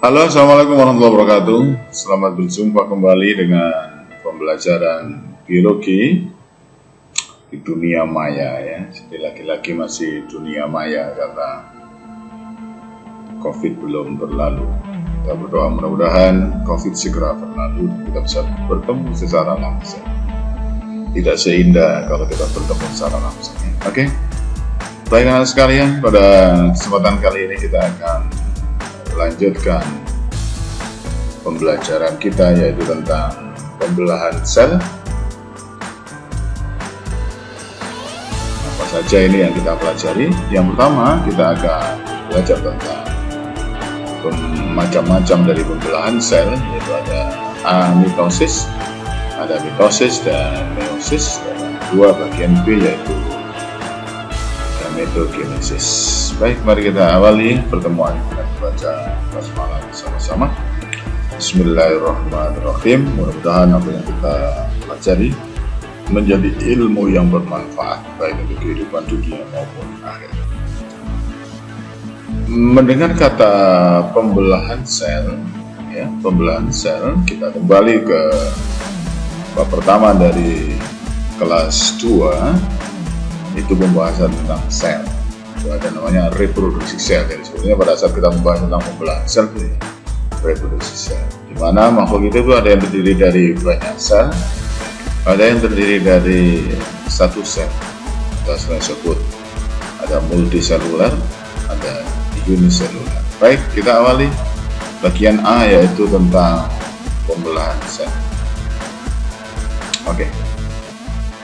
Halo, assalamualaikum warahmatullahi wabarakatuh. Selamat berjumpa kembali dengan pembelajaran biologi di dunia maya ya. Jadi lagi-lagi masih dunia maya karena COVID belum berlalu. Kita berdoa mudah-mudahan COVID segera berlalu dan kita bisa bertemu secara langsung. Tidak seindah kalau kita bertemu secara langsung. Oke. Baik teman-teman sekalian, pada kesempatan kali ini kita akan lanjutkan pembelajaran kita yaitu tentang pembelahan sel. Apa saja ini yang kita pelajari? Yang pertama kita akan belajar tentang macam-macam dari pembelahan sel, yaitu ada amitosis, ada mitosis dan meiosis, dan dua bagian B yaitu gametogenesis. Baik, mari kita awali pertemuan dengan membaca basmalah bersama-sama. Bismillahirrahmanirrahim. Mudah-mudahan apa yang kita pelajari menjadi ilmu yang bermanfaat baik untuk kehidupan dunia maupun akhirat. Mendengar kata pembelahan sel, ya, pembelahan sel, kita kembali ke bab pertama dari kelas 2. Itu pembahasan tentang sel. Itu ada namanya reproduksi sel. Jadi sebenarnya pada saat kita membahas tentang pembelahan sel itu reproduksi sel, di mana makhluk itu ada yang terdiri dari banyak sel, ada yang terdiri dari satu sel. Kita sering sebut ada multiselular, ada uniselular. Baik, kita awali bagian A yaitu tentang pembelahan sel. Oke.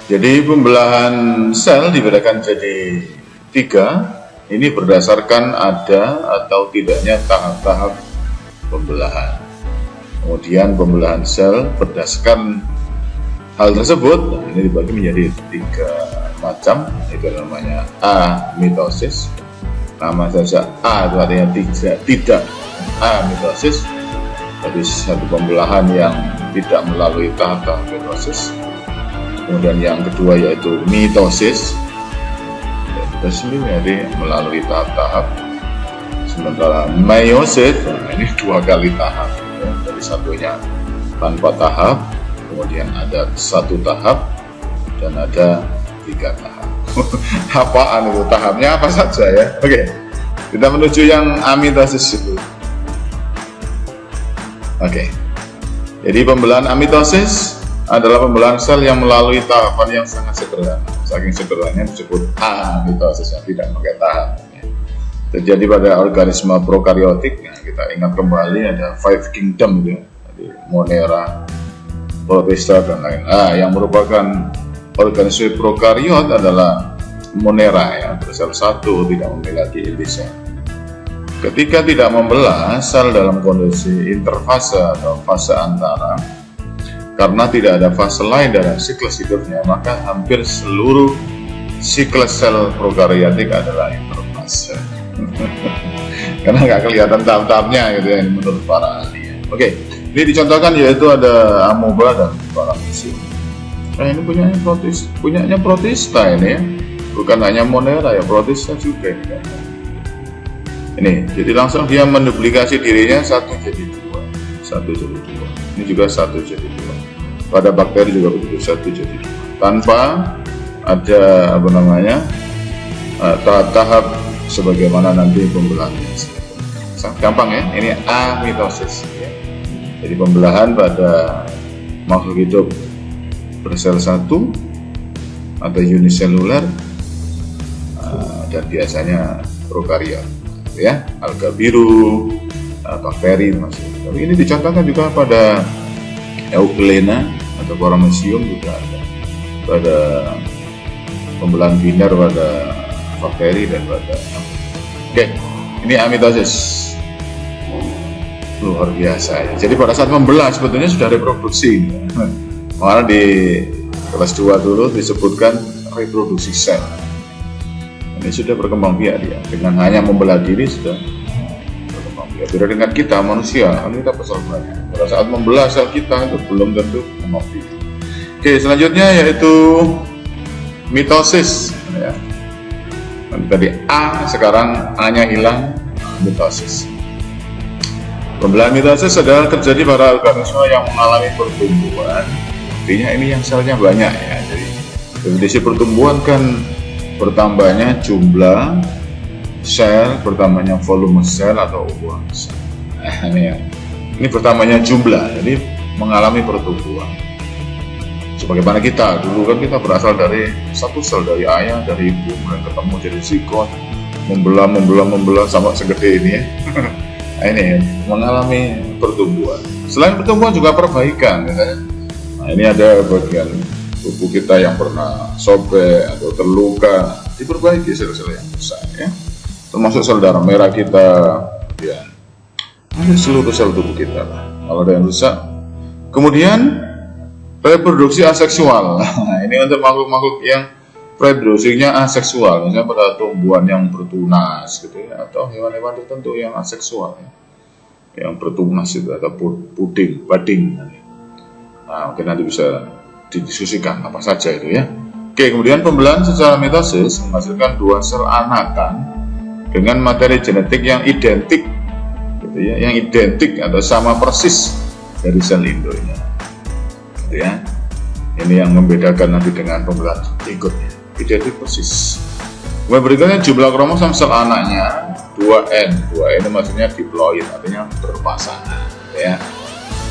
Jadi pembelahan sel dibedakan jadi 3. Ini berdasarkan ada atau tidaknya tahap-tahap pembelahan. Kemudian pembelahan sel berdasarkan hal tersebut ini dibagi menjadi 3 macam. Itu namanya amitosis. Nama saja A itu artinya tidak amitosis. Jadi satu pembelahan yang tidak melalui tahap-tahap mitosis. Kemudian yang kedua yaitu mitosis. Mitosis jadi melalui tahap-tahap. Sementara meiosis, ini 2 kali tahap. Ya. Jadi satunya tanpa tahap, kemudian ada 1 tahap, dan ada 3 tahap. Apaan itu tahapnya apa saja ya? Oke, kita menuju yang amitosis itu. Oke, jadi pembelahan amitosis adalah pembelahan sel yang melalui tahapan yang sangat sederhana. Saking sederhananya disebut amitosis, yang tidak pakai tahap. Terjadi pada organisme prokaryotik. Nah, kita ingat kembali ada 5 kingdom gitu, jadi Monera, Protista dan lain. Yang merupakan organisme prokaryot adalah Monera ya, bersel satu, tidak memiliki inti sel. Ketika tidak membelah, sel dalam kondisi interfase atau fase antara. Karena tidak ada fase lain dalam siklus hidupnya, maka hampir seluruh siklus sel prokaryotik adalah interfase. Karena nggak kelihatan tahap-tahapnya gitu ya, menurut para ahli. Oke, ini dicontohkan yaitu ada amoeba dan paramecium. Nah, ini punyanya protista ini ya, bukan hanya Monera ya, protista juga ini. Ini, jadi langsung dia menduplikasi dirinya 1 jadi 2, 1 jadi 2. Ini juga 1 jadi 2. Pada bakteri juga begitu, 1 jadi 2. Tanpa ada tahap-tahap sebagaimana nanti pembelahannya. Sangat gampang ya, ini amitosis ya. Jadi pembelahan pada makhluk hidup bersel 1 atau uniselular dan biasanya prokaryot ya, alga biru, bakteri masuk. Tapi ini dicontohkan juga pada euglena atau paramecium juga ada. Pada pembelahan biner pada bakteri dan pada. Oke, ini amitosis luar biasa ya. Jadi pada saat membelah sebetulnya sudah reproduksi. Malah di kelas 2 dulu disebutkan reproduksi sel. Ini sudah berkembang biak dia. Dengan hanya membelah diri sudah berkembang biak. Beda dengan kita manusia, kita besar banyak. Pada saat membelah sel kita itu belum tentu berkembang biak. Oke, selanjutnya yaitu mitosis ya. Tadi A, sekarang A-nya hilang, mitosis. Pembelahan mitosis adalah terjadi pada organisme yang mengalami pertumbuhan. Artinya ini yang selnya banyak ya. Jadi definisi pertumbuhan kan bertambahnya jumlah sel, bertambahnya volume sel atau ukuran sel. Nah, ini bertambahnya jumlah, jadi mengalami pertumbuhan. Sebagaimana kita dulu kan kita berasal dari satu sel, dari ayah, dari ibu, kemudian ketemu jadi zigot, membelah sampai segede ini ya. Nah, ini mengalami pertumbuhan. Selain pertumbuhan juga perbaikan ya. Nah, ini ada bagian tubuh kita yang pernah sobek atau terluka, diperbaiki sel-sel yang rusak ya, termasuk sel darah merah kita, kemudian seluruh sel tubuh kita lah, kalau ada yang rusak. Kemudian reproduksi aseksual. Nah, ini untuk makhluk-makhluk yang reproduksinya aseksual, misalnya pada tumbuhan yang bertunas gitu ya, atau hewan-hewan tertentu yang aseksual ya, yang bertunas itu, atau bading. Nah, mungkin nanti bisa didiskusikan apa saja itu ya. Oke, kemudian pembelahan secara mitosis menghasilkan dua sel anakan dengan materi genetik yang identik gitu ya, yang identik atau sama persis dari sel induknya gitu ya. Ini yang membedakan nanti dengan pembelahan berikutnya, identik persis. Kemudian berikutnya jumlah kromosom sel anaknya 2N. 2N itu maksudnya diploid, artinya berpasangan ya,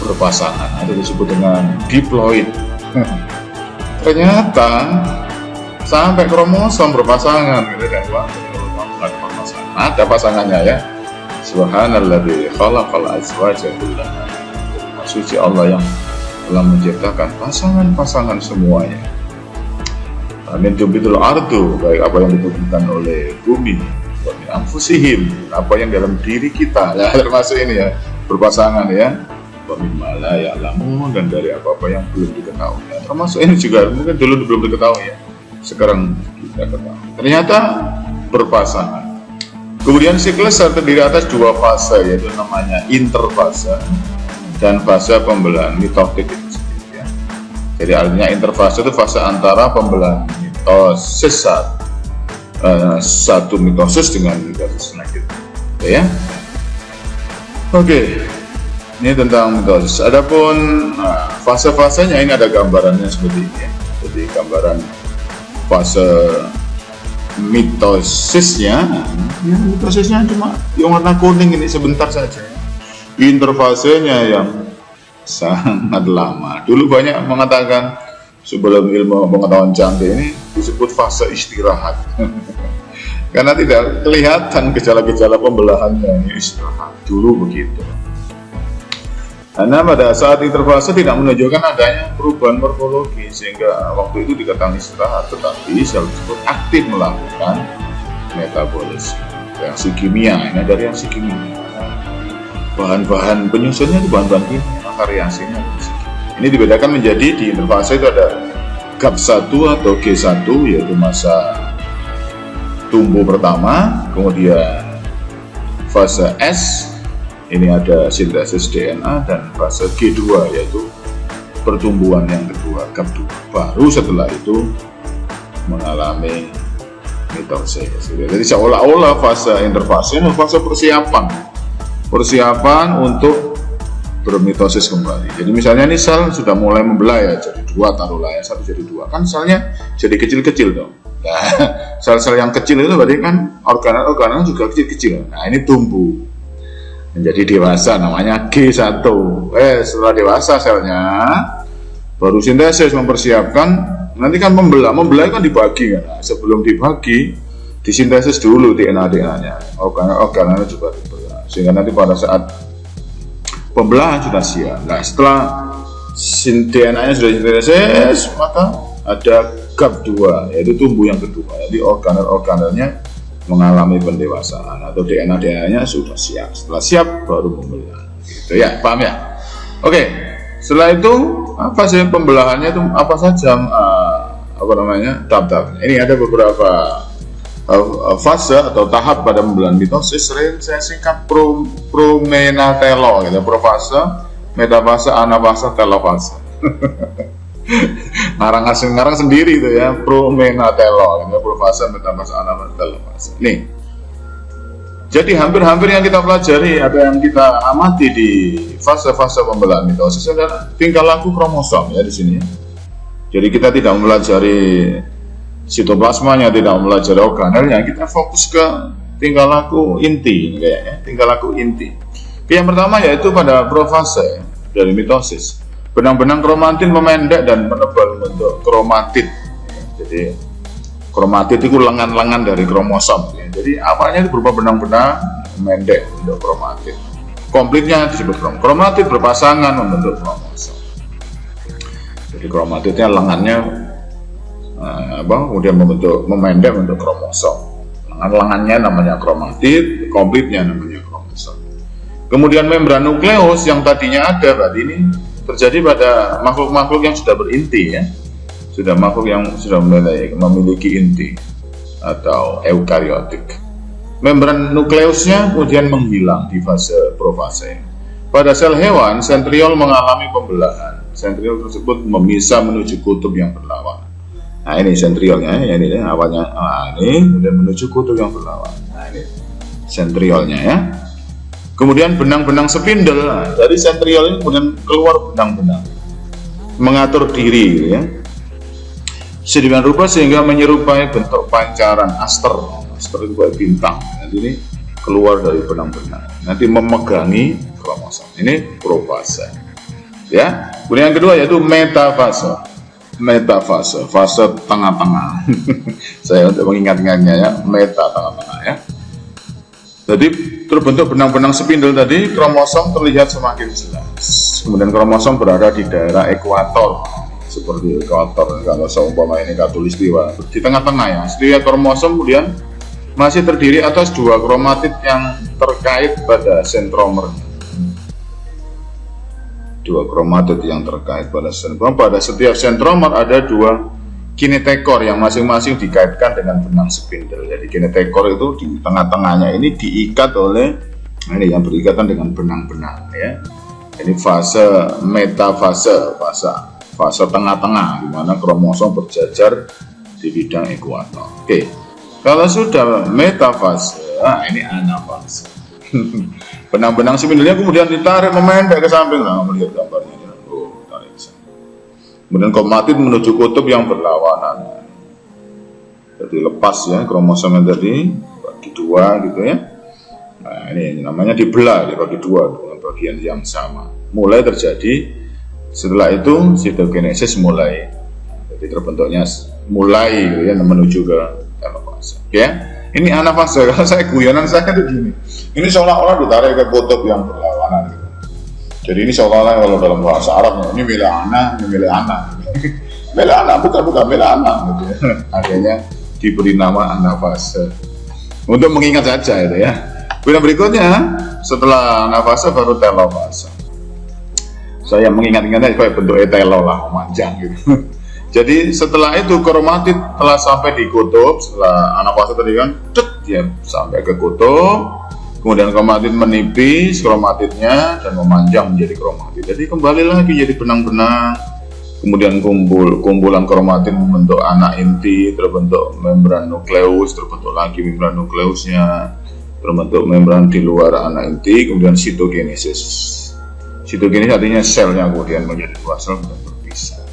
berpasangan, itu disebut dengan diploid. Ternyata sampai kromosom berpasangan gitu kan, ada pasangannya ya. Subhanalladzi khalaqal azwaja kullaha. Suci Allah yang telah menciptakan pasangan-pasangan semuanya. Amin tumbitul ardu, baik apa yang ditumbuhkan oleh bumi, wa min anfusihim, apa yang dalam diri kita, ya termasuk ini ya, berpasangan ya. Mimala ya lamun, dan dari apa-apa yang belum diketahui ya. Termasuk ini juga mungkin dulu belum diketahui ya, sekarang kita ketahui, ternyata berpasangan. Kemudian siklus terdiri atas dua fase, yaitu namanya interfase dan fase pembelahan mitotik itu sendiri ya. Jadi artinya interfase itu fase antara pembelahan mitosis satu mitosis dengan mitosis selanjutnya ya. Oke. Ini tentang mitosis. Adapun fase-fasenya ini ada gambarannya seperti ini. Jadi gambaran fase mitosisnya, ya, mitosisnya cuma yang warna kuning ini sebentar saja. Interfasenya yang sangat lama. Dulu banyak mengatakan sebelum ilmu pengetahuan canggih ini disebut fase istirahat. Karena tidak kelihatan gejala-gejala pembelahannya, ini istirahat. Dulu begitu. Karena pada saat interfase tidak menunjukkan adanya perubahan morfologi, sehingga waktu itu dikatakan istirahat, tetapi sel tersebut aktif melakukan metabolisme, reaksi kimia. Ini ada reaksi kimia, bahan-bahan penyusunnya itu bahan-bahan kimia, maka reaksinya ini dibedakan menjadi di interfase itu ada GAP1 atau G1, yaitu masa tumbuh pertama. Kemudian fase S, ini ada sintesis DNA, dan fase G2 yaitu pertumbuhan yang kedua, GAP2. Baru setelah itu mengalami mitosis. Jadi seolah-olah fase interfase ini fase persiapan untuk bermitosis kembali. Jadi misalnya ini sel sudah mulai membelah ya, jadi dua, taruhlah ya, satu jadi dua, kan selnya jadi kecil-kecil dong. Nah, sel-sel yang kecil itu berarti kan organel-organel juga kecil-kecil. Nah, ini tumbuh menjadi dewasa, namanya G1. Setelah dewasa selnya baru sintesis, mempersiapkan, nanti kan membelah kan dibagi kan. Nah, sebelum dibagi disintesis dulu DNA-nya, organel juga dibelah, sehingga nanti pada saat pembelahan sudah siap. Nah, setelah DNA-nya sudah sintesis, maka ada GAP2, yaitu tumbuh yang kedua. Jadi organel-organelnya mengalami pendewasaan atau DNA-nya sudah siap. Setelah siap baru pembelahan. Gitu ya, paham ya? Oke. Setelah itu apa sih pembelahannya itu apa saja? Tahap-tahap. Ini ada beberapa fase atau tahap pada pembelahan mitosis. Sering saya singkat promenatelo gitu. Profase, metafase, anafase, telofase. ngarang sendiri itu ya, promenatelo gitu. Profase, metafase, anafase, telofase. Nih, Jadi hampir-hampir yang kita pelajari atau yang kita amati di fase-fase pembelahan mitosis adalah tingkah laku kromosom ya di sini. Jadi kita tidak mempelajari sitoplasmanya, tidak mempelajari organelnya, kita fokus ke tingkah laku inti kayaknya, tingkah laku inti. Yang pertama yaitu pada profase dari mitosis. Benang-benang kromatin memendek dan menebal bentuk kromatid. Jadi kromatid itu lengan-lengan dari kromosom. Jadi awalnya itu berupa benang-benang memendek bentuk kromatid. Komplitnya disebut kromatid berpasangan membentuk kromosom. Jadi kromatidnya lengannya kemudian memendek bentuk kromosom. Lengannya namanya kromatid, komplitnya namanya kromosom. Kemudian membran nukleus yang tadinya ada berarti ini terjadi pada makhluk-makhluk yang sudah berinti ya. Sudah makhluk yang sudah memiliki inti atau eukariotik. Membran nukleusnya kemudian menghilang di fase profase. Pada sel hewan, sentriol mengalami pembelahan. Sentriol tersebut memisah menuju kutub yang berlawanan. Nah ini sentriolnya, ya ini awalnya, ini kemudian menuju kutub yang berlawanan. Nah ini sentriolnya ya. Kemudian benang-benang spindle, dari sentriol ini kemudian keluar benang-benang mengatur diri gitu ya. Sedemikian rupa sehingga menyerupai bentuk pancaran aster. Aster itu kayak bintang. Nanti ini keluar dari benang-benang. Nanti memegangi kromosom. Ini profase. Ya. Kemudian yang kedua yaitu metafase. Metafase, fase tengah-tengah. Saya untuk mengingat-ingatnya ya, meta tengah-tengah ya. Jadi terbentuk benang-benang spindle tadi, kromosom terlihat semakin jelas. Kemudian kromosom berada di daerah ekuator. Seperti ekuator kalau seumpama ini khatulistiwa di tengah-tengah ya. Setiap kromosom kemudian masih terdiri atas dua kromatid yang terkait pada sentromer. Dua kromatid yang terkait pada sentromer. Pada setiap sentromer ada dua kinetekor yang masing-masing dikaitkan dengan benang spindle. Jadi kinetekor itu di tengah-tengahnya ini diikat oleh ini yang berikatan dengan benang-benang ya. Ini fase metafase, fase tengah-tengah di mana kromosom berjajar di bidang ekuator. Oke. Kalau sudah metafase, ini anafase. Benang-benang spindlenya kemudian ditarik memendek ke samping. Nah, melihat gambarnya ini. Oh, tarik ke samping. Kemudian kromatid menuju kutub yang berlawanan. Jadi lepas ya kromosomnya tadi bagi dua gitu ya. Nah, ini namanya dibelah dibagi dua dengan bagian yang sama. Mulai terjadi. Setelah itu sitokinesis mulai, jadi terbentuknya mulai gitu ya, menuju ke telofase. Ya, ini anafase. Kalau saya guyonan saya itu gini, ini seolah-olah ditarik ke kutub yang berlawanan. Gitu. Jadi ini seolah-olah kalau dalam bahasa Arab ini milik anak, ini milik anak, milik anak bukan milik anak. Gitu ya. Akhirnya diberi nama anafase untuk mengingat saja itu ya. Kemudian berikutnya setelah anafase baru telofase. Saya mengingat-ingatnya kayak bentuk etelo lah, panjang gitu. Jadi setelah itu kromatid telah sampai di kutub. Setelah anafase tadi kan, dia sampai ke kutub. Kemudian kromatid menipis kromatidnya dan memanjang menjadi kromatid. Jadi kembali lagi jadi benang-benang. Kemudian kumpulan kromatid membentuk anak inti, terbentuk membran nukleus, terbentuk lagi membran nukleusnya, terbentuk membran di luar anak inti, kemudian sitokinesis. Sitokinesis artinya selnya kemudian menjadi dua sel dan berpisah.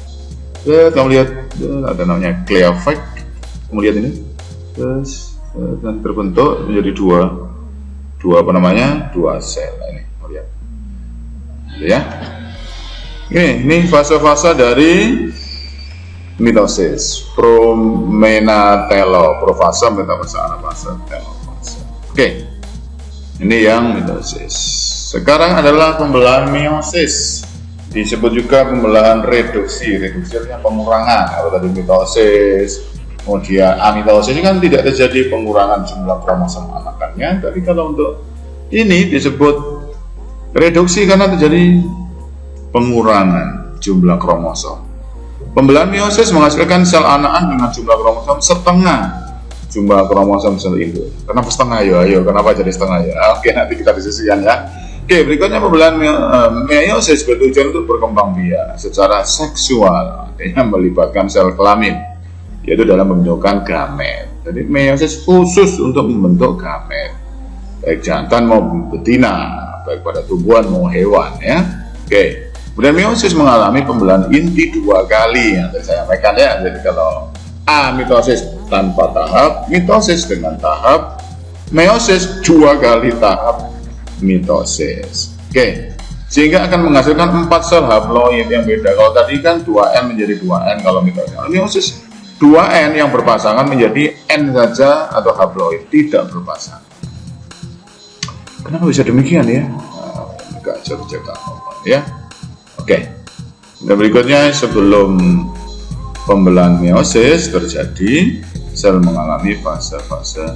Kamu lihat ada namanya cleavage. Kamu lihat ini, dan terbentuk menjadi dua sel. Ini, kamu lihat, ya. Ini fase-fase dari mitosis, promenatelo, profase, metafase, anafase, telofase. Oke, ini yang mitosis. Sekarang adalah pembelahan meiosis, disebut juga pembelahan reduksi. Reduksi artinya pengurangan. Kalau tadi mitosis, kemudian amitosis kan tidak terjadi pengurangan jumlah kromosom anakannya, tapi kalau untuk ini disebut reduksi karena terjadi pengurangan jumlah kromosom. Pembelahan meiosis menghasilkan sel anakan dengan jumlah kromosom setengah jumlah kromosom sel induk. Kenapa setengah? Ayo, kenapa jadi setengah ya? Oke, nanti kita diskusikan ya. Oke, berikutnya pembelahan meiosis bertujuan untuk berkembang biak secara seksual, artinya melibatkan sel kelamin, yaitu dalam pembentukan gamet. Jadi meiosis khusus untuk membentuk gamet. baik jantan maupun betina, baik pada tumbuhan maupun hewan ya. Oke. Kemudian meiosis mengalami pembelahan inti 2 kali yang tadi saya sampaikan ya. Jadi kalau amitosis tanpa tahap, mitosis dengan tahap, meiosis 2 kali tahap mitosis. Oke. Sehingga akan menghasilkan 4 sel haploid yang beda. Kalau tadi kan 2N menjadi 2N kalau mitosis. Kalau meiosis 2N yang berpasangan menjadi N saja atau haploid tidak berpasangan. Kenapa bisa demikian ya? Enggak cerita ya. Oke. Dan berikutnya sebelum pembelahan meiosis terjadi, sel mengalami fase-fase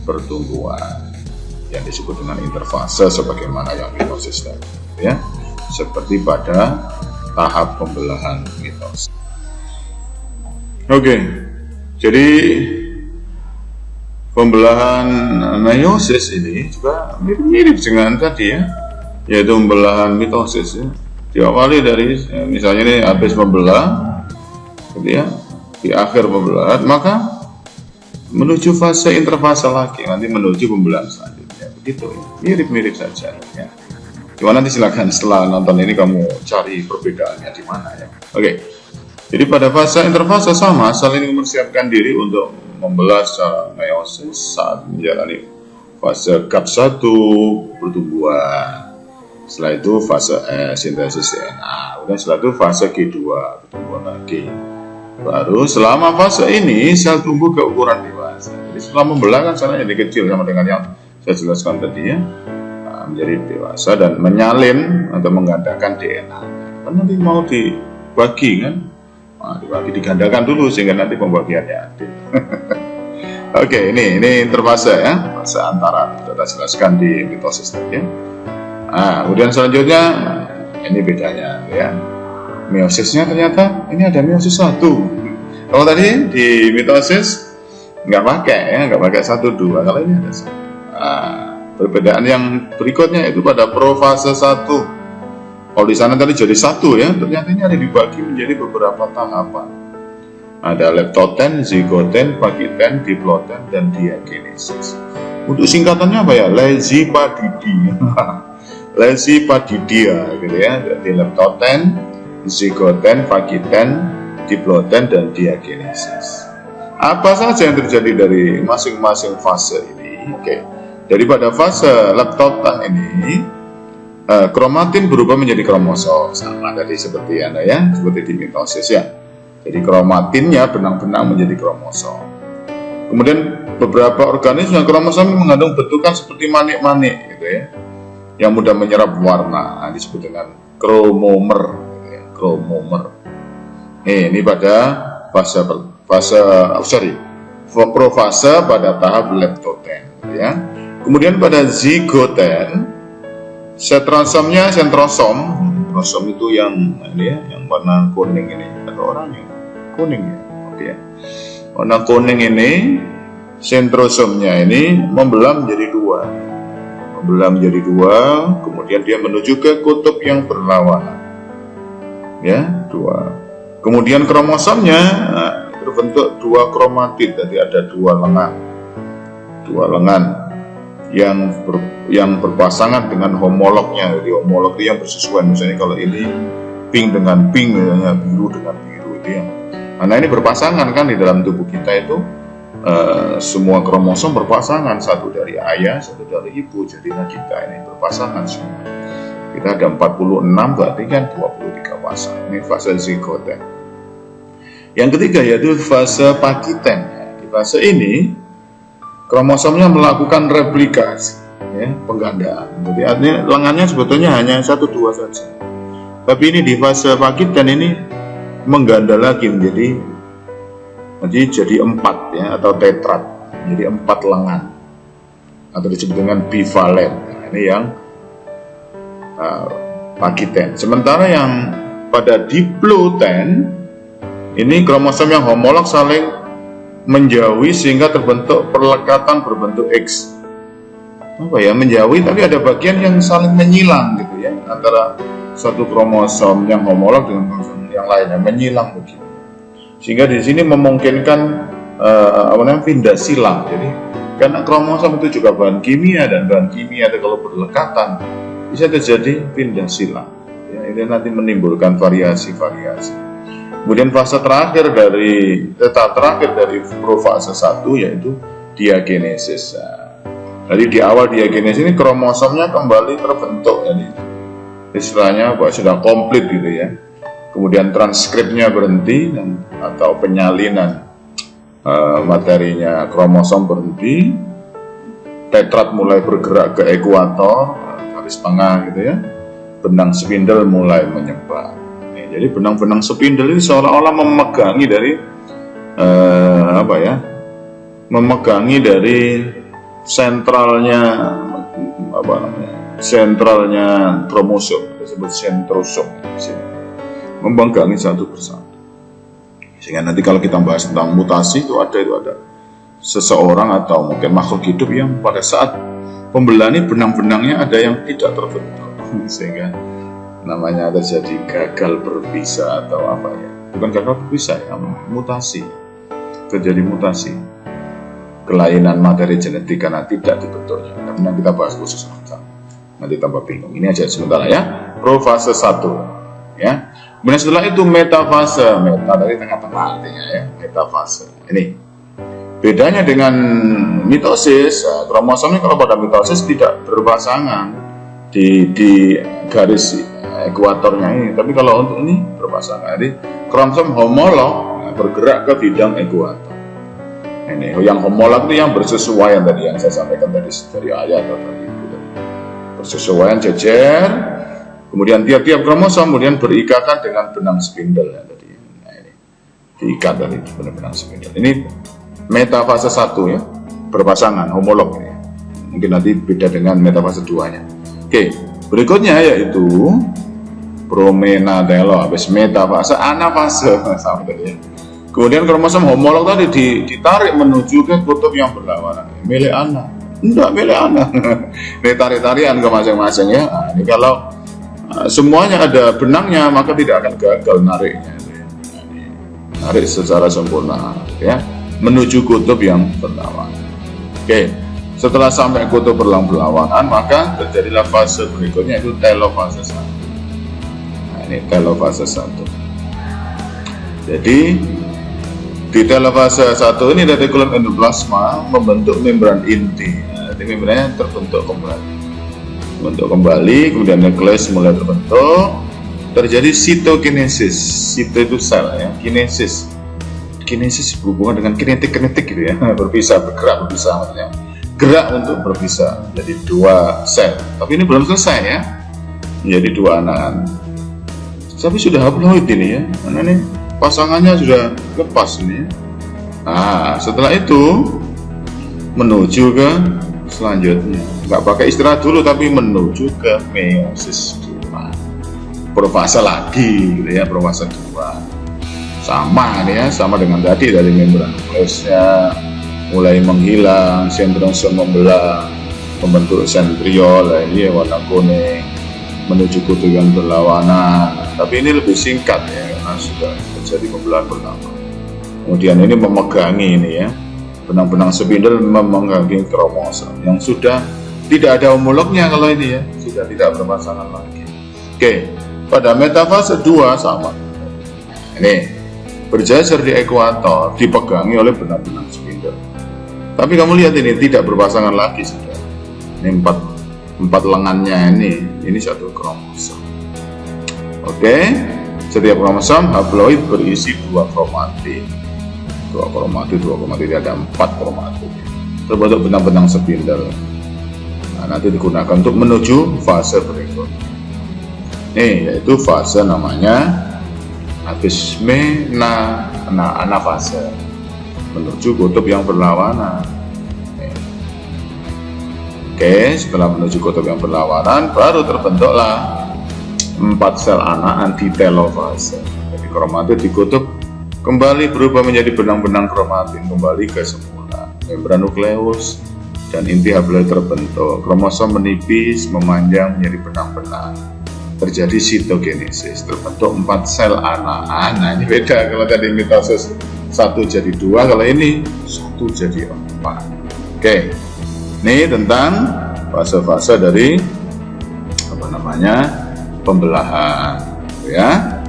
pertumbuhan yang disebut dengan interfase sebagaimana yang mitosis tadi ya, seperti pada tahap pembelahan mitosis. Oke, jadi pembelahan meiosis ini juga mirip-mirip dengan tadi ya, yaitu pembelahan mitosis ya. Diawali dari misalnya ini habis membelah, gitu ya, di akhir pembelahan maka menuju fase interfase lagi, nanti menuju pembelahan selanjutnya, begitu ya, mirip-mirip saja ya. Cuma nanti silakan setelah nonton ini kamu cari perbedaannya di mana ya. Oke. Jadi pada fase interfase sama, sel ini mempersiapkan diri untuk membelah secara meiosis saat menjalani fase GAP1 pertumbuhan. Setelah itu fase S sintesis DNA. Kemudian setelah itu fase G2 pertumbuhan lagi. Baru selama fase ini sel tumbuh ke ukuran dewasa. Jadi setelah membelah kan selnya jadi kecil sama dengan yang saya jelaskan tadi ya. Menjadi dewasa dan menyalin atau menggandakan DNA. Kan nanti mau dibagi kan, dibagi digandakan dulu sehingga nanti pembagiannya adil. Oke, ini interfase ya, fase antara kita jelaskan di mitosis tadi ya. Kemudian selanjutnya ini bedanya ya. Meosisnya ternyata ini ada meiosis 1. Kalau tadi di mitosis nggak pakai 1, 2. Kalau ini ada 1. Perbedaan yang berikutnya itu pada profase 1. Kalau di sana tadi jadi 1 ya, ternyata ini ada dibagi menjadi beberapa tahapan. Ada leptoten, zigoten, pagiten, diploten, dan diagenesis. Untuk singkatannya apa ya? Lesipadidi. Lesipadidia gitu ya. Jadi leptoten, zigoten, pagiten, diploten, dan diagenesis. Apa saja yang terjadi dari masing-masing fase ini? Oke. Jadi pada fase leptoten ini kromatin berubah menjadi kromosom, sama tadi seperti Anda ya, seperti di mitosis ya. Jadi kromatinnya benang-benang menjadi kromosom. Kemudian beberapa organisme kromosom mengandung bentukan seperti manik-manik gitu ya, yang mudah menyerap warna, disebut dengan kromomer gitu ya, kromomer. Ini pada profase pada tahap leptoten gitu ya. Kemudian pada zigoten, sentrosom itu yang ini ya, yang warna kuning ini, atau oranye, kuning ya, oke ya. Warna kuning ini, sentrosomnya ini membelah menjadi 2, kemudian dia menuju ke kutub yang berlawanan, ya 2. Kemudian kromosomnya berbentuk 2 kromatid, jadi ada 2 lengan yang berpasangan dengan homolognya. Jadi homolog itu yang bersesuaian, misalnya kalau ini pink dengan pink, misalnya biru dengan biru itu yang. Nah ini berpasangan kan di dalam tubuh kita itu semua kromosom berpasangan, satu dari ayah, satu dari ibu. Jadi kita ini berpasangan semua. Kita ada 46, berarti kan 23 pasang. Ini fase zigoten. Yang ketiga yaitu fase pagiten. Di fase ini kromosomnya melakukan replikasi, ya, penggandaan. Jadi artinya lengannya sebetulnya hanya 1-2 saja. Tapi ini di fase pagiten ini mengganda lagi menjadi 4 ya, atau tetrat, jadi 4 lengan, atau disebut dengan bivalen. Nah, ini yang pagiten. Sementara yang pada diploten ini kromosom yang homolog saling menjauhi sehingga terbentuk perlekatan berbentuk X. Menjauhi tapi ada bagian yang saling menyilang gitu ya, antara satu kromosom yang homolog dengan kromosom yang lainnya menyilang begitu. Sehingga di sini memungkinkan pindah silang. Jadi Karena kromosom itu juga bahan kimia, dan bahan kimia itu kalau berdekatan bisa terjadi pindah silang. Ya, ini nanti menimbulkan variasi-variasi. Kemudian fase terakhir dari tahap terakhir dari profase 1 yaitu diagenesis. Jadi di awal diagenesis ini kromosomnya kembali terbentuk, jadi istilahnya sudah komplit gitu ya. Kemudian transkripnya berhenti atau penyalinan materinya kromosom berhenti, tetrad mulai bergerak ke ekuator, garis tengah gitu ya, benang spindle mulai menyebar. Jadi benang-benang spindle ini seolah-olah memegangi dari memegangi dari sentralnya sentralnya kromosom, disebut sentrosom, memegangi satu persatu. Sehingga nanti kalau kita bahas tentang mutasi itu ada seseorang atau mungkin makhluk hidup yang pada saat pembelahan ini benang-benangnya ada yang tidak terbentuk, sehingga namanya terjadi gagal berpisah atau apa ya, bukan gagal berpisah ya, mutasi, terjadi mutasi, kelainan materi genetik karena tidak dibentuknya. Tapi nanti kita bahas khusus nanti tambah bingung. Ini aja sementara ya, profase 1 ya. Kemudian setelah itu metafase, meta dari tengah-tengah artinya ya, metafase. Ini bedanya dengan mitosis. Kromosomnya kalau pada mitosis tidak berpasangan di garis ekuatornya ini, tapi kalau untuk ini berpasangan. Jadi kromosom homolog bergerak ke bidang ekuator. Ini yang homolog itu yang bersesuaian tadi yang saya sampaikan tadi dari ayat atau tadi itu bersesuaian jejer. Kemudian tiap-tiap kromosom kemudian berikatan dengan benang spindle ya tadi. Nah, ini diikat tadi benang spindle. Ini metafase 1 ya, berpasangan homolog ini. Mungkin nanti beda dengan metafase 2-nya. Oke, berikutnya yaitu promenadelo, habis metafase, anafase sama tadi ya. Kemudian kromosom homolog tadi ditarik menuju ke kutub yang berlawanan. Milik anak. Enggak milik anak. Ini tarik-tarian ke masing-masing ya. Nah, ini kalau semuanya ada benangnya maka tidak akan gagal nariknya, narik secara sempurna ya, menuju kutub yang berlawanan. Oke, setelah sampai kutub berlawanan maka terjadilah fase berikutnya yaitu telofase 1. Nah, ini telofase 1. Jadi di telofase 1 ini retikulum endoplasma membentuk membran inti. Jadi membrannya terbentuk kembali, kemudian nukleus mulai terbentuk, terjadi sitokinesis. Sito itu sel ya, kinesis berhubungan dengan kinetik gitu ya, bergerak berpisah maksudnya, gerak untuk berpisah jadi 2 sel. Tapi ini belum selesai ya, menjadi 2 anakan. Tapi sudah haploid ini ya, karena ini pasangannya sudah lepas ini ya. Nah setelah itu menuju ke selanjutnya, nggak pakai istirahat dulu tapi menuju ke meiosis 2, profase lagi gitu ya, profase 2 sama nih ya, sama dengan tadi dari membran nukleusnya mulai menghilang, sentrosom membelah, membentuk sentriol ini warna kuning, menuju kutub yang berlawanan. Tapi ini lebih singkat ya, karena sudah terjadi pembelahan pertama. Kemudian ini memegangi ini ya, benang-benang spindle memegangi kromosom yang sudah tidak ada homolognya kalau ini ya, sudah tidak berpasangan lagi. Oke, pada metafase 2 sama. Ini berjajar di ekuator, dipegangi oleh benang-benang spindle. Tapi kamu lihat ini tidak berpasangan lagi sudah. Ini empat lengannya ini satu kromosom. Oke, setiap kromosom haploid berisi 2 kromatid. 2 kromatid ada 4 kromatid. Terbentuk benang-benang spindle. Nah, nanti digunakan untuk menuju fase berikutnya. Nih, yaitu fase namanya anafase, menuju kutub yang berlawanan. Oke, setelah menuju kutub yang berlawanan baru terbentuklah 4 sel anakan di telofase. Jadi kromatid di kutub kembali berubah menjadi benang-benang kromatin, kembali ke semula. Membran nukleus dan inti haploid terbentuk. Kromosom menipis, memanjang menjadi benang-benang. Terjadi sitogenesis, terbentuk 4 sel anakan. Nah, ini beda kalau tadi mitosis 1 jadi 2, kalau ini 1 jadi 4. Oke, ini tentang fase-fase dari pembelahan, ya.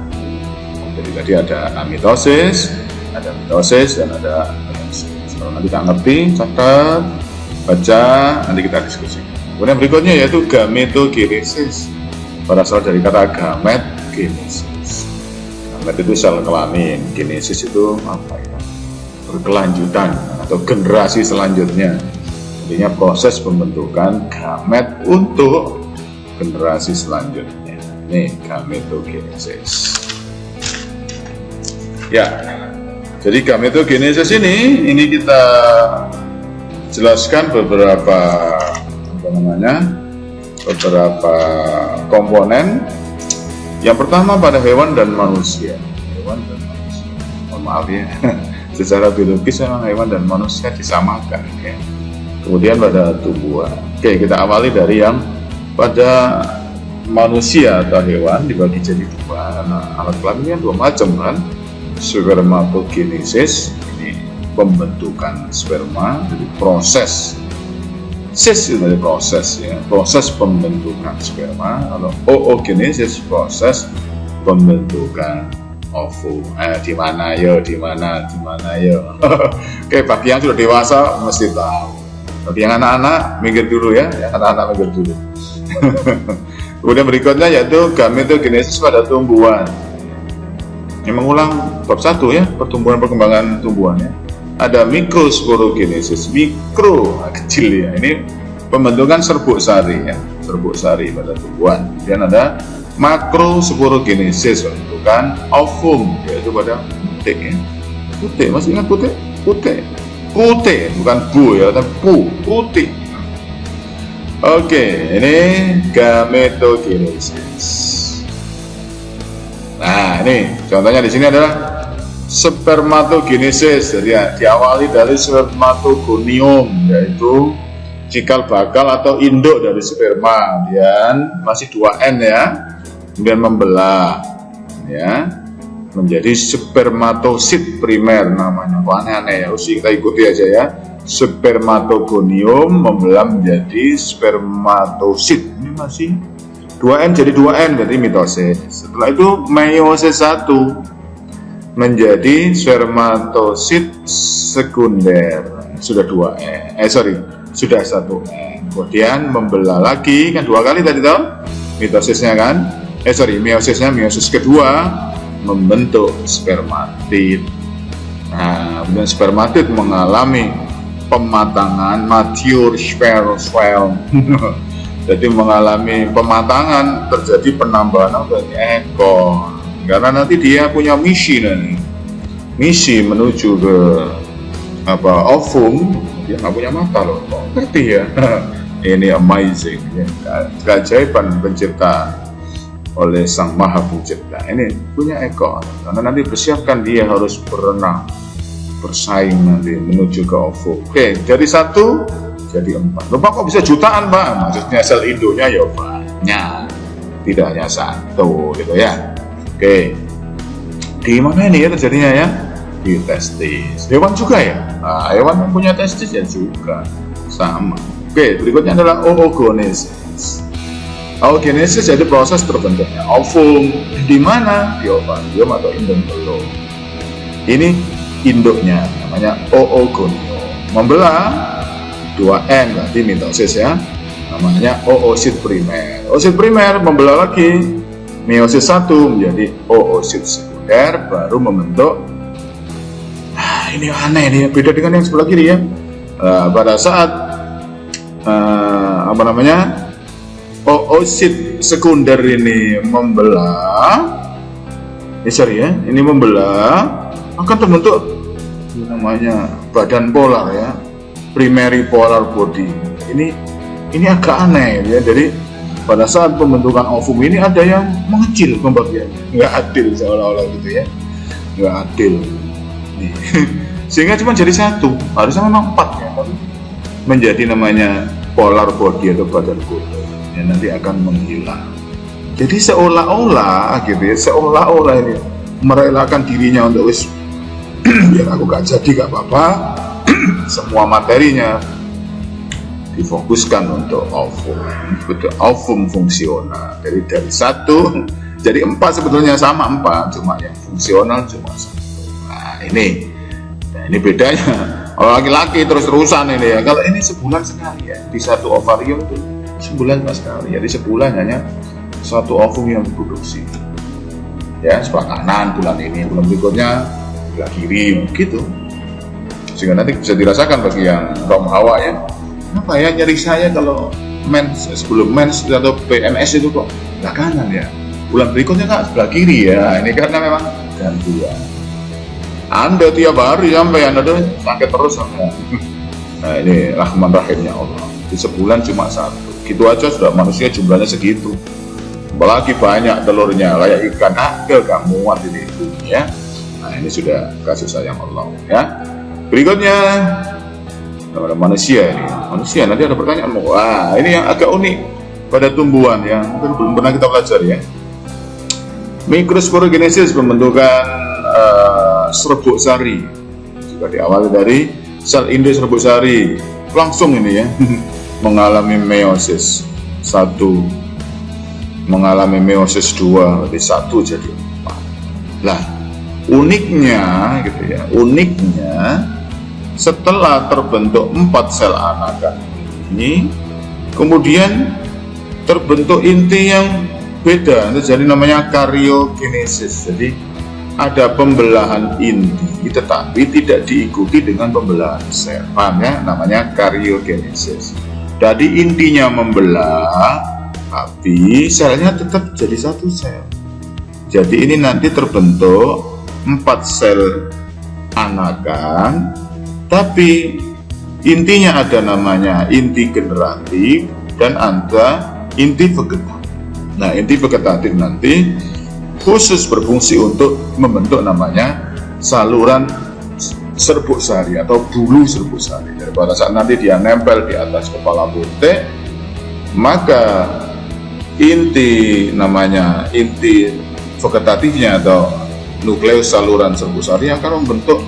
Jadi tadi ada amitosis, dan ada meiosis. Kalau nanti tak ngerti, catat, baca, nanti kita diskusi. Kemudian berikutnya yaitu gametogenesis, berasal dari kata gamet, genesis. Gamet itu sel kelamin, genesis itu apa ya? Berkelanjutan atau generasi selanjutnya. Intinya proses pembentukan gamet untuk generasi selanjutnya. Nih, gametogenesis. Ya, jadi gametogenesis ini kita jelaskan beberapa komponen. Yang pertama pada hewan dan manusia. Mohon maaf ya. Secara biologis memang hewan dan manusia disamakan, ya. Kemudian pada tumbuhan. Oke, kita awali dari yang pada manusia atau hewan dibagi jadi dua. Nah, alat kelaminnya dua macam kan. Spermatogenesis, ini pembentukan sperma, jadi proses. Sis itu dari proses, ya, proses pembentukan sperma. Kalau oogenesis, proses pembentukan ovum. Di mana yo? Oke, bagi yang sudah dewasa mesti tahu. Bagi yang anak-anak minggir dulu ya, anak-anak minggir dulu. Kemudian berikutnya yaitu gametogenesis pada tumbuhan. Ini mengulang bab 1 ya, pertumbuhan perkembangan tumbuhannya. Ada mikrosporogenesis, mikro kecil ya. Ini pembentukan serbuk sari ya, serbuk sari pada tumbuhan. Kemudian ada makrosporogenesis, pembentukan ovum, yaitu pada putik ya. Putik, masih ingat putik? Putik, bukan bu ya, tapi putik. Oke, ini gametogenesis. Nah, ini contohnya di sini adalah spermatogenesis. Jadi ya, diawali dari spermatogonium, yaitu cikal bakal atau induk dari sperma. Kemudian masih 2N ya. Kemudian membelah ya menjadi spermatosit primer namanya. Wah, aneh-aneh ya, kita ikuti aja ya. Spermatogonium membelah menjadi spermatosit. Ini masih 2N jadi 2N, berarti mitosis. Setelah itu meiosis 1 menjadi spermatosit sekunder. Sudah 2N. Sudah 1N. Kemudian membelah lagi, kan 2 kali tadi toh mitosisnya kan. Meiosis kedua membentuk spermatid. Nah, kemudian spermatid mengalami pematangan, mature sperm. Jadi mengalami pematangan, terjadi penambahan ekor. Karena nanti dia punya misi menuju ke ovum. Dia nggak punya mata loh, ngerti ya? Ini amazing, ya. Keajaiban penciptaan oleh Sang Maha Pencipta. Ini punya ekor, karena nanti persiapkan dia harus berenang, bersaing nanti menuju ke ovum. Oke, dari 1 jadi 4. Bapak kok bisa jutaan, Pak? Maksudnya sel induknya ya banyak, tidak hanya 1 gitu ya. Oke, di mana ini ya terjadinya ya? Di testis. Hewan juga ya? Nah, hewan yang punya testis ya juga sama. Oke, berikutnya adalah oogenesis. Oogenesis jadi proses terbentuknya ovum. Di mana? Di ovarium atau induk telur. Ini induknya namanya oogonium. Membelah 2N berarti mitosis ya. Namanya oosit primer. Oosit primer membelah lagi meiosis 1 menjadi oosit sekunder, baru membentuk. Ini aneh nih, beda dengan yang sebelah kiri ya. Pada saat oosit sekunder ini membelah, ini membelah akan terbentuk namanya badan polar ya, primary polar body. Ini agak aneh ya. Jadi pada saat pembentukan ovum ini ada yang mengecil pembagiannya, nggak adil seolah-olah gitu ya, nggak adil. Nih. Sehingga cuma jadi 1, harusnya memang 4 ya, tapi menjadi namanya polar body atau badan polar. Ya, nanti akan menghilang. Jadi seolah-olah gitu ya, seolah-olah ini merelakan dirinya untuk biar aku gak jadi gak apa-apa. Semua materinya difokuskan untuk ovum fungsional. Jadi dari 1 jadi 4 sebetulnya sama 4, cuma yang fungsional cuma 1. Nah ini bedanya. Kalau laki-laki terus-terusan ini ya, kalau ini sebulan sekali ya, di 1 ovarium itu sebulan sekali. Jadi sebulan hanya 1 ovum yang diproduksi. Ya, sebelah kanan bulan ini, bulan berikutnya sebelah kiri, gitu. Sehingga nanti bisa dirasakan bagi yang kaum hawa ya. Apa ya nyeri saya kalau sebelum mens atau PMS itu kok sebelah kanan ya. Bulan berikutnya kan sebelah kiri ya. Ini karena memang gangguan. Anda tiap hari sampai Anda tuh sakit terus sampai. Nah ini rahman rahimnya Allah. Di sebulan cuma 1. Gitu aja sudah manusia jumlahnya segitu. Apalagi banyak telurnya kayak ikan agel gak muat ini ya. Nah ini sudah kasih sayang Allah ya. Berikutnya manusia ini. Manusia nanti ada pertanyaan. Wah ini yang agak unik pada tumbuhan ya. Mungkin belum pernah kita pelajari ya. Mikrosporogenesis pembentukan serbuk sari juga diawali dari sel inti serbuk sari langsung ini ya mengalami meiosis 1, mengalami meiosis 2, jadi 1 jadi 4. Lah uniknya gitu ya, uniknya setelah terbentuk 4 sel anakan ini kemudian terbentuk inti yang beda, jadi namanya karyogenesis. Jadi ada pembelahan inti tetapi tidak diikuti dengan pembelahan sel, paham ya? Namanya karyogenesis. Jadi intinya membelah tapi selnya tetap jadi 1 sel. Jadi ini nanti terbentuk 4 sel anakan tapi intinya ada namanya inti generatif dan ada inti vegetatif. Nah inti vegetatif nanti khusus berfungsi untuk membentuk namanya saluran serbuk sari atau bulu serbuk sari. Jadi pada saat nanti dia nempel di atas kepala bunte, maka inti vegetatifnya atau nukleus saluran serbuk sari akan membentuk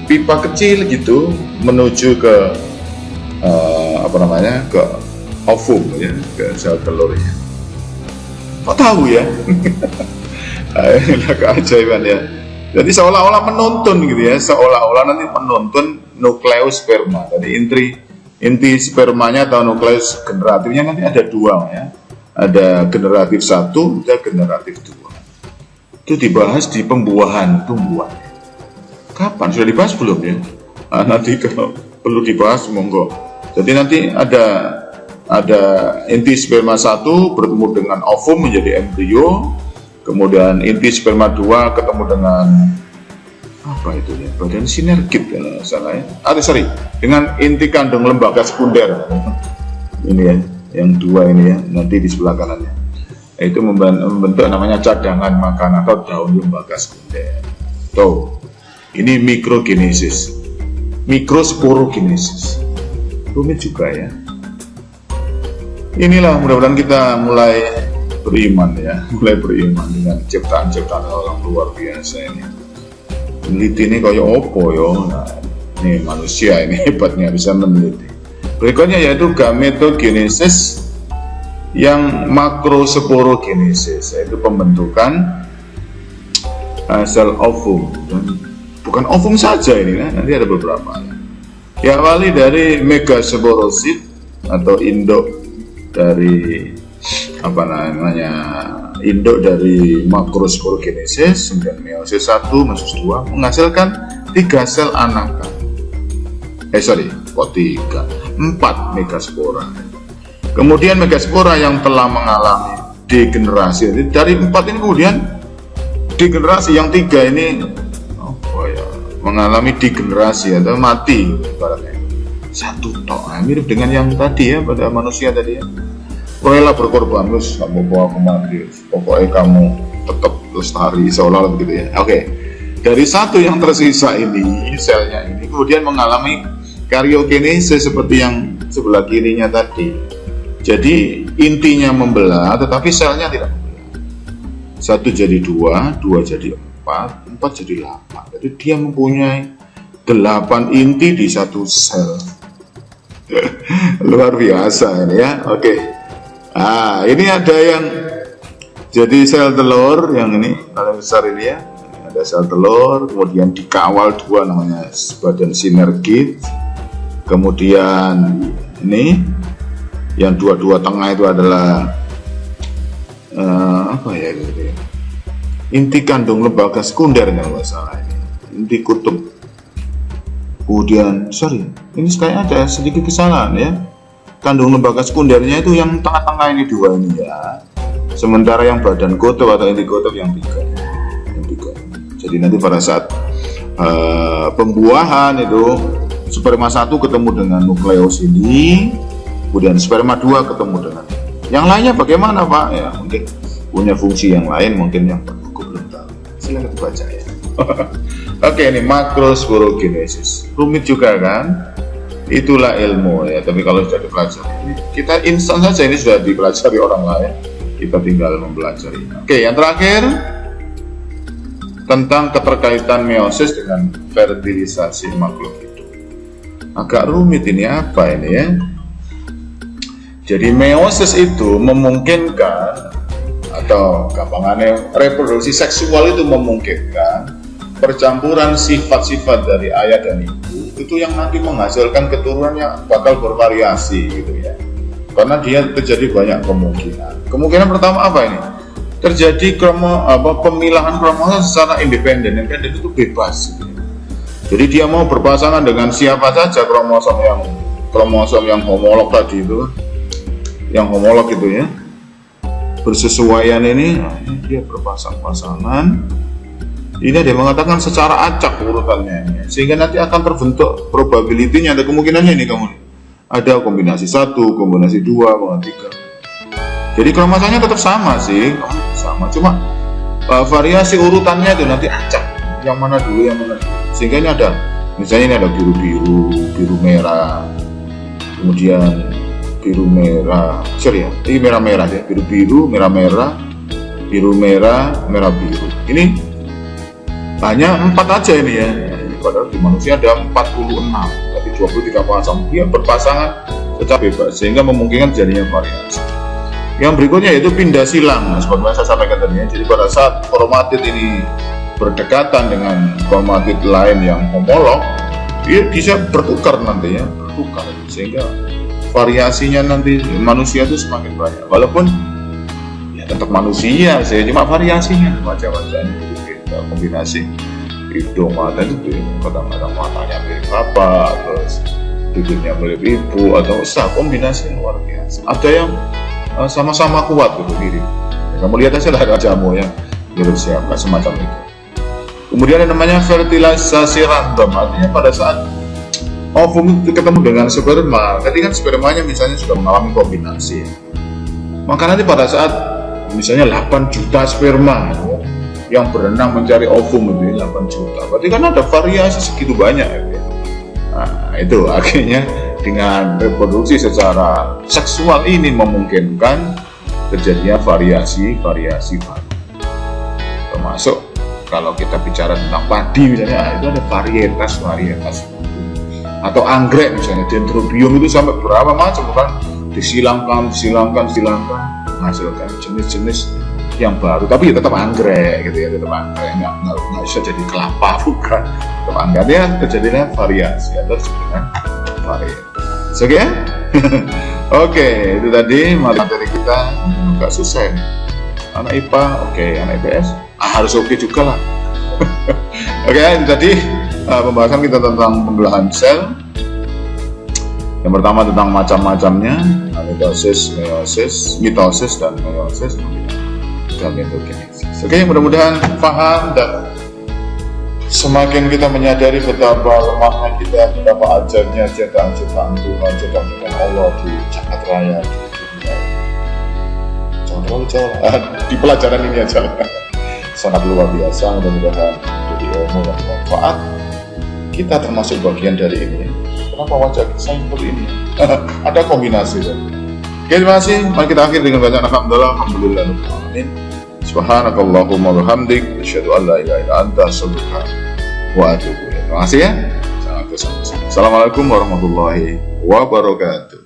pipa kecil gitu menuju ke ke ovum ya, ke sel telurnya. Kok tahu ya? Keajaiban ya. Jadi seolah-olah menuntun gitu ya, seolah-olah nanti menuntun nukleus sperma. Jadi inti spermanya atau nukleus generatifnya nanti ada 2 ya. Ada generatif 1, ada generatif 2. Itu dibahas di pembuahan tumbuhan. Kapan? Sudah dibahas belum ya? Nah, nanti kalau perlu dibahas monggo. Jadi nanti ada inti sperma 1 bertemu dengan ovum menjadi embrio. Kemudian inti sperma 2 ketemu dengan apa itu ya, badan sinergit kalau salah ya, dengan inti kandung lembaga sekunder ini ya, yang 2 ini ya, nanti di sebelah kanannya itu membentuk namanya cadangan makan atau daun lembaga sekunder. Tuh ini mikrogenesis, mikrosporogenesis, rumit juga ya. Inilah mudah-mudahan kita mulai beriman dengan ciptaan-ciptaan orang luar biasa ini. Meneliti ini kayak opo yo. Nah, ini manusia ini hebatnya bisa meneliti. Berikutnya yaitu gametogenesis yang makrosporogenesis, yaitu pembentukan sel ovum. Bukan ovum saja ini kan, nanti ada beberapa. Diawali dari megasporosit atau induk dari induk dari makrosporogenesis, kemudian meiosis 1, meiosis 2 menghasilkan 3 sel anakan. 4 megaspora. Kemudian megaspora yang telah mengalami degenerasi. Dari 4 ini kemudian degenerasi yang 3 ini mengalami degenerasi atau mati ibaratnya. 1 tok. Mirip dengan yang tadi ya, pada manusia tadi ya. Rela berkorban, terus kamu bawa aku mati, pokoknya kamu tetap lestari, seolah-olah begitu ya. Oke. Dari 1 yang tersisa ini, selnya ini kemudian mengalami karyogenesis seperti yang sebelah kirinya tadi. Jadi intinya membelah, tetapi selnya tidak membelah. 1 jadi 2, 2 jadi 4, 4 jadi 8. Jadi dia mempunyai 8 inti di 1 sel. Luar biasa ini ya. Oke. Nah, ini ada yang jadi sel telur yang ini paling besar ini ya. Ini ada sel telur, kemudian dikawal dua namanya badan sinergit. Kemudian ini yang dua-dua tengah itu adalah apa ya gitu ya? Inti kandung lembaga sekunder kalau nggak salah ini. Inti kutub. Kemudian, ini kayaknya ada sedikit kesalahan ya. Kandung lembaga sekundernya itu yang tengah-tengah ini dua ini ya. Sementara yang badan kutub atau inti kutub yang tiga. Jadi nanti pada saat pembuahan itu sperma 1 ketemu dengan nukleus ini, kemudian sperma 2 ketemu dengan yang lainnya bagaimana Pak? Ya mungkin punya fungsi yang lain, mungkin yang aku belum tahu. Silakan baca ya. Oke, ini makrosporogenesis. Rumit juga kan? Itulah ilmu ya. Tapi kalau sudah dipelajari, kita instan saja ini sudah dipelajari orang lain. Kita tinggal mempelajari. Oke, yang terakhir tentang keterkaitan meiosis dengan fertilisasi makhluk hidup. Agak rumit ini apa ini ya? Jadi meiosis itu memungkinkan atau gampangannya reproduksi seksual itu memungkinkan percampuran sifat-sifat dari ayah dan ibu itu yang nanti menghasilkan keturunan yang bakal bervariasi gitu ya. Karena dia terjadi banyak kemungkinan. Kemungkinan pertama apa ini? Terjadi pemilahan kromosom secara independen itu bebas gitu. Jadi dia mau berpasangan dengan siapa saja kromosom yang homolog tadi itu, yang homolog itu ya, bersesuaian ini, dia berpasang-pasangan. Ini ada yang mengatakan secara acak urutannya, sehingga nanti akan terbentuk probability-nya, ada kemungkinannya ini kamu. Ada kombinasi 1, kombinasi 2, kombinasi 3. Jadi kromosomnya tetap sama sih, sama, cuma variasi urutannya itu nanti acak, yang mana dulu, sehingga ini ada, misalnya ini ada biru merah, kemudian biru merah, ini merah ya, biru merah merah biru. Ini hanya 4 aja ini ya. Padahal di manusia ada 46, tapi 23 pasang. Dia berpasangan secara bebas sehingga memungkinkan jadinya variasi. Yang berikutnya yaitu pindah silang. Nah, seperti saya sampaikan tadi ya. Jadi pada saat kromatid ini berdekatan dengan kromatid lain yang homolog, dia bisa bertukar nanti ya, sehingga variasinya nanti manusia itu semakin banyak. Walaupun ya tetap manusia sih, cuma variasinya wajah-wajahnya kombinasi hidung, mata itu kadang-kadang matanya mirip bapak, terus bibirnya mirip ibu, atau kombinasi yang luar biasa. Ada yang sama-sama kuat gitu mirip. Ya, kamu lihat aja lah wajahmu yang mirip siapa, semacam itu. Kemudian yang namanya fertilisasi random, artinya pada saat ovum ketemu dengan sperma, ketika spermanya misalnya sudah mengalami kombinasi, maka nanti pada saat misalnya 8 juta sperma yang berenang mencari ovum itu 8 juta, berarti kan ada variasi segitu banyak ya. Nah, itu akhirnya dengan reproduksi secara seksual ini memungkinkan terjadinya variasi baru. Termasuk kalau kita bicara tentang padi misalnya, itu ada varietas atau anggrek misalnya, dendrobium itu sampai berapa macam kan, disilangkan menghasilkan jenis-jenis yang baru, tapi ya tetap anggrek gitu ya, nggak bisa jadi kelapa, bukan, tetap anggrek ya, terjadinya variasi atau sebenarnya varietas. Oke? Oke, itu tadi materi kita. Nggak susah ya. Anak IPA, oke, anak IPS harus oke juga lah. Oke, itu tadi pembahasan kita tentang pembelahan sel. Yang pertama tentang macam-macamnya, mitosis dan meiosis, dan endogenesis. Oke, mudah-mudahan paham dan semakin kita menyadari betapa lemahnya kita, betapa ajarnya ciptaan Tuhan, ciptaan Allah di jagat raya di dunia. Jangan terlalu jauh di pelajaran ini aja. Sangat luar biasa, mudah-mudahan jadi ilmu yang bermanfaat. Kita termasuk bagian dari ini. Kenapa wajah saya seperti ini? Ada kombinasi kan? Oke, terima kasih. Mari kita akhiri dengan bacaan alhamdulillah. Subhanakallahumma wa bihamdik, asyhadu an la ilaha illa anta, astaghfiruka wa atubu ilaik. Terima kasih ya. Assalamualaikum warahmatullahi wabarakatuh. wabarakatuh.